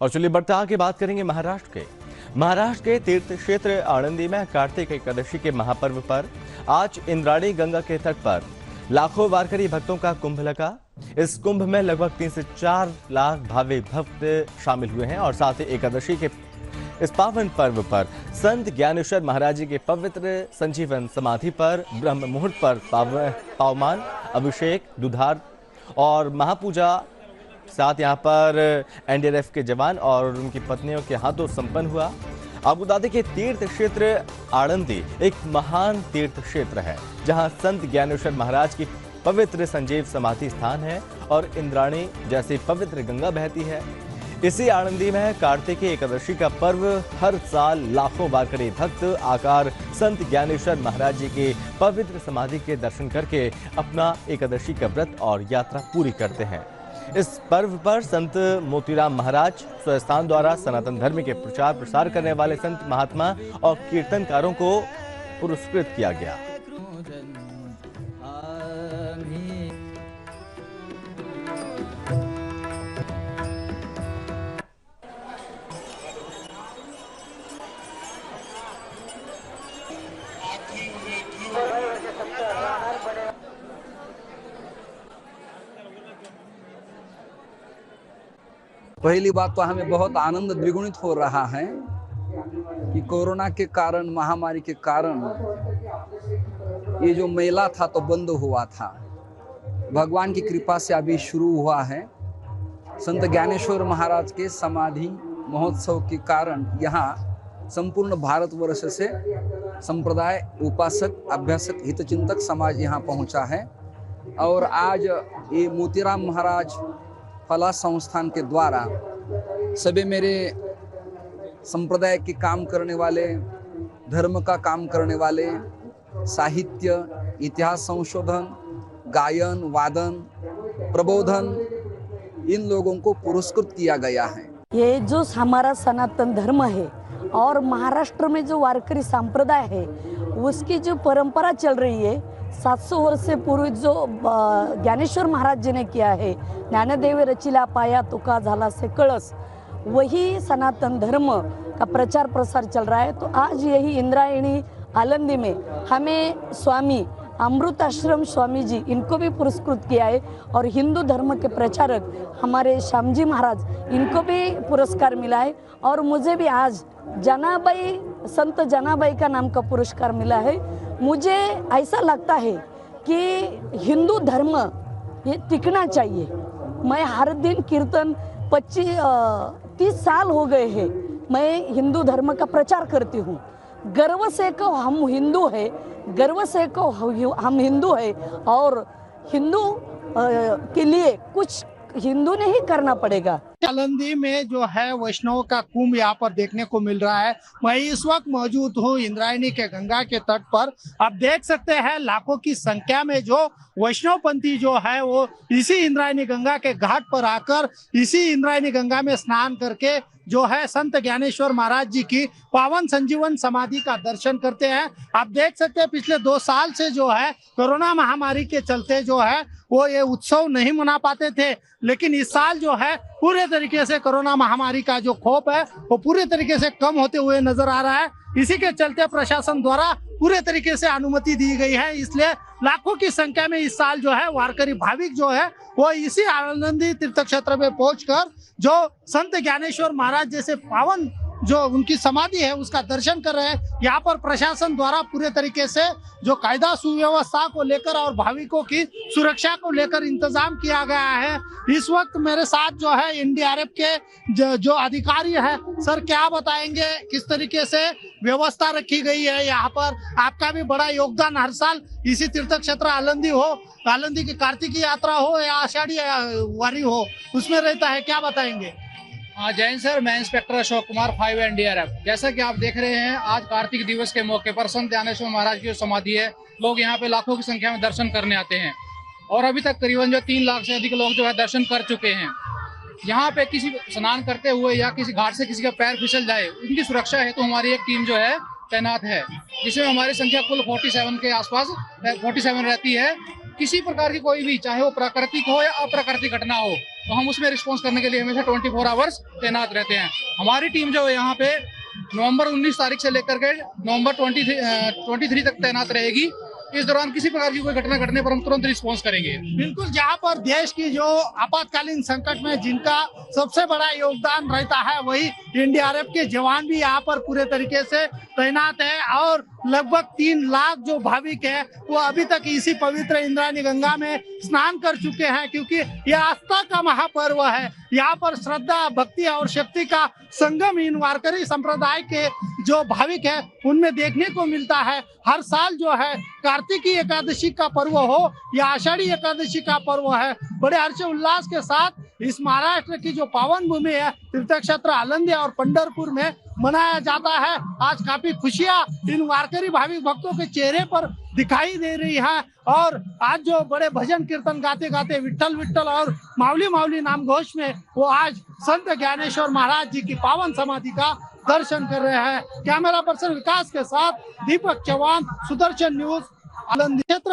और चलिए बढ़ते आगे बात करेंगे महाराष्ट्र के तीर्थ क्षेत्र आनंदी में कार्तिक एकादशी के महापर्व पर आज इंद्राणी गंगा के तट पर लाखों वारकरी भक्तों का कुंभ लगा। इस कुंभ में लगभग 3 से 4 लाख भाविक भक्त शामिल हुए हैं और साथ ही एकादशी के इस पावन पर्व पर संत ज्ञानेश्वर महाराज जी के पवित्र संजीवन समाधि पर ब्रह्म मुहूर्त पर पावमान अभिषेक दुधार और महापूजा साथ यहां पर एनडीआरएफ के जवान और उनकी पत्नियों के हाथों संपन्न हुआ। आपको बता दें कि तीर्थ क्षेत्र आनंदी एक महान तीर्थ क्षेत्र है जहां संत ज्ञानेश्वर महाराज की पवित्र संजीव समाधि स्थान है और इंद्राणी जैसी पवित्र गंगा बहती है। इसी आनंदी में कार्तिकी एकादशी का पर्व हर साल लाखों वारकरी भक्त आकर संत ज्ञानेश्वर महाराज जी के पवित्र समाधि के दर्शन करके अपना एकादशी का व्रत और यात्रा पूरी करते हैं। इस पर्व पर संत मोतीराम महाराज स्वस्थान द्वारा सनातन धर्म के प्रचार प्रसार करने वाले संत महात्मा और कीर्तनकारों को पुरस्कृत किया गया। पहली बात तो हमें बहुत आनंद द्विगुणित हो रहा है कि कोरोना के कारण, महामारी के कारण ये जो मेला था तो बंद हुआ था। भगवान की कृपा से अभी शुरू हुआ है। संत ज्ञानेश्वर महाराज के समाधि महोत्सव के कारण यहाँ संपूर्ण भारतवर्ष से संप्रदाय, उपासक, अभ्यासक, हितचिंतक समाज यहाँ पहुँचा है और आज ये मोतीराम महाराज कला संस्थान के द्वारा सभी मेरे संप्रदाय के काम करने वाले, धर्म का काम करने वाले, साहित्य, इतिहास संशोधन, गायन, वादन, प्रबोधन, इन लोगों को पुरस्कृत किया गया है। ये जो हमारा सनातन धर्म है और महाराष्ट्र में जो वारकरी संप्रदाय है उसकी जो परंपरा चल रही है 700 वर्ष से पूर्व जो ज्ञानेश्वर महाराज जी ने किया है, ज्ञानदेव रचिला पाया तुका झाला से कळस, वही सनातन धर्म का प्रचार प्रसार चल रहा है। तो आज यही इंद्रायणी आनंदी में हमें स्वामी अमृताश्रम स्वामी जी इनको भी पुरस्कृत किया है और हिंदू धर्म के प्रचारक हमारे श्यामजी महाराज इनको भी पुरस्कार मिला है और मुझे भी आज जनाबाई, संत जनाबाई का नाम का पुरस्कार मिला है। मुझे ऐसा लगता है कि हिंदू धर्म ये टिकना चाहिए। मैं हर दिन कीर्तन 30 साल हो गए हैं, मैं हिंदू धर्म का प्रचार करती हूँ। गर्व से कहो हम हिंदू है, गर्व से कहो हम हिंदू है और हिंदू के लिए कुछ हिंदू ने ही करना पड़ेगा। आनंदी में जो है वैष्णव का कुंभ यहाँ पर देखने को मिल रहा है। मैं इस वक्त मौजूद हूँ इंद्रायणी के गंगा के तट पर। आप देख सकते हैं लाखों की संख्या में जो वैष्णव पंथी जो है वो इसी इंद्रायणी गंगा के घाट पर आकर इसी इंद्रायणी गंगा में स्नान करके जो है संत ज्ञानेश्वर महाराज जी की पावन संजीवन समाधि का दर्शन करते हैं। आप देख सकते हैं पिछले 2 साल से जो है कोरोना महामारी के चलते जो है वो ये उत्सव नहीं मना पाते थे, लेकिन इस साल जो है पूरे तरीके से कोरोना महामारी का जो खौफ है वो पूरे तरीके से कम होते हुए नजर आ रहा है। इसी के चलते प्रशासन द्वारा पूरे तरीके से अनुमति दी गई है, इसलिए लाखों की संख्या में इस साल जो है वारकरी भाविक जो है वो इसी आनंदी तीर्थ क्षेत्र में पहुंचकर जो संत ज्ञानेश्वर महाराज जैसे पावन जो उनकी समाधि है उसका दर्शन कर रहे हैं। यहाँ पर प्रशासन द्वारा पूरे तरीके से जो कायदा सुव्यवस्था को लेकर और भाविकों की सुरक्षा को लेकर इंतजाम किया गया है। इस वक्त मेरे साथ जो है एनडीआरएफ के जो अधिकारी है, सर क्या बताएंगे किस तरीके से व्यवस्था रखी गई है यहाँ पर? आपका भी बड़ा योगदान हर साल इसी तीर्थ क्षेत्र आनंदी की कार्तिकी यात्रा हो या आषाढ़ी वारी हो उसमें रहता है, क्या बताएंगे? जय हिंद सर, मैं इंस्पेक्टर अशोक कुमार 5 एनडीआरएफ। जैसा कि आप देख रहे हैं आज कार्तिक दिवस के मौके पर संत ज्ञानेश्वर महाराज की जो समाधि है, लोग यहाँ पे लाखों की संख्या में दर्शन करने आते हैं और अभी तक करीबन जो 3 लाख से अधिक लोग जो है दर्शन कर चुके हैं। यहाँ पे किसी स्नान करते हुए या किसी घाट से किसी का पैर फिसल जाए, उनकी सुरक्षा हेतु हमारी एक टीम जो है तैनात है, जिसमें हमारी संख्या कुल 47 के आसपास 47 रहती है किसी प्रकार की कोई भी, चाहे वो प्राकृतिक हो या अप्राकृतिक घटना हो, तो हम उसमें रिस्पॉन्स करने के लिए हमेशा 24 आवर्स तैनात रहते हैं। हमारी टीम जो है यहाँ पे नवंबर 19 तारीख से लेकर के नवंबर 23 तक तैनात रहेगी। इस दौरान किसी प्रकार की कोई घटना घटने पर हम तुरंत रिस्पॉन्स करेंगे। बिल्कुल, जहाँ पर देश की जो आपातकालीन संकट में जिनका सबसे बड़ा योगदान रहता है, वही एनडीआरएफ के जवान भी यहाँ पर पूरे तरीके से तैनात है। और लगभग 3 लाख जो भाविक है वो अभी तक इसी पवित्र इंद्रायणी गंगा में स्नान कर चुके हैं, क्योंकि यह आस्था का महापर्व है। यहाँ पर श्रद्धा, भक्ति और शक्ति का संगम इन वारकरी संप्रदाय के जो भाविक है उनमें देखने को मिलता है। हर साल जो है कार्तिकी एकादशी का पर्व हो या आषाढ़ी एकादशी का पर्व है, बड़े हर्ष उल्लास के साथ इस महाराष्ट्र की जो पावन भूमि है तीर्थ क्षेत्र आलंदी और पंढरपुर में मनाया जाता है। आज काफी खुशियां इन वारकरी भाविक भक्तों के चेहरे पर दिखाई दे रही है। और आज जो बड़े भजन कीर्तन गाते गाते विट्ठल विट्ठल और माऊली माऊली नाम घोष में वो आज संत ज्ञानेश्वर महाराज जी की पावन समाधि का दर्शन कर रहे हैं। कैमरा पर्सन विकास के साथ दीपक चौहान, सुदर्शन न्यूज, आलंदी क्षेत्र।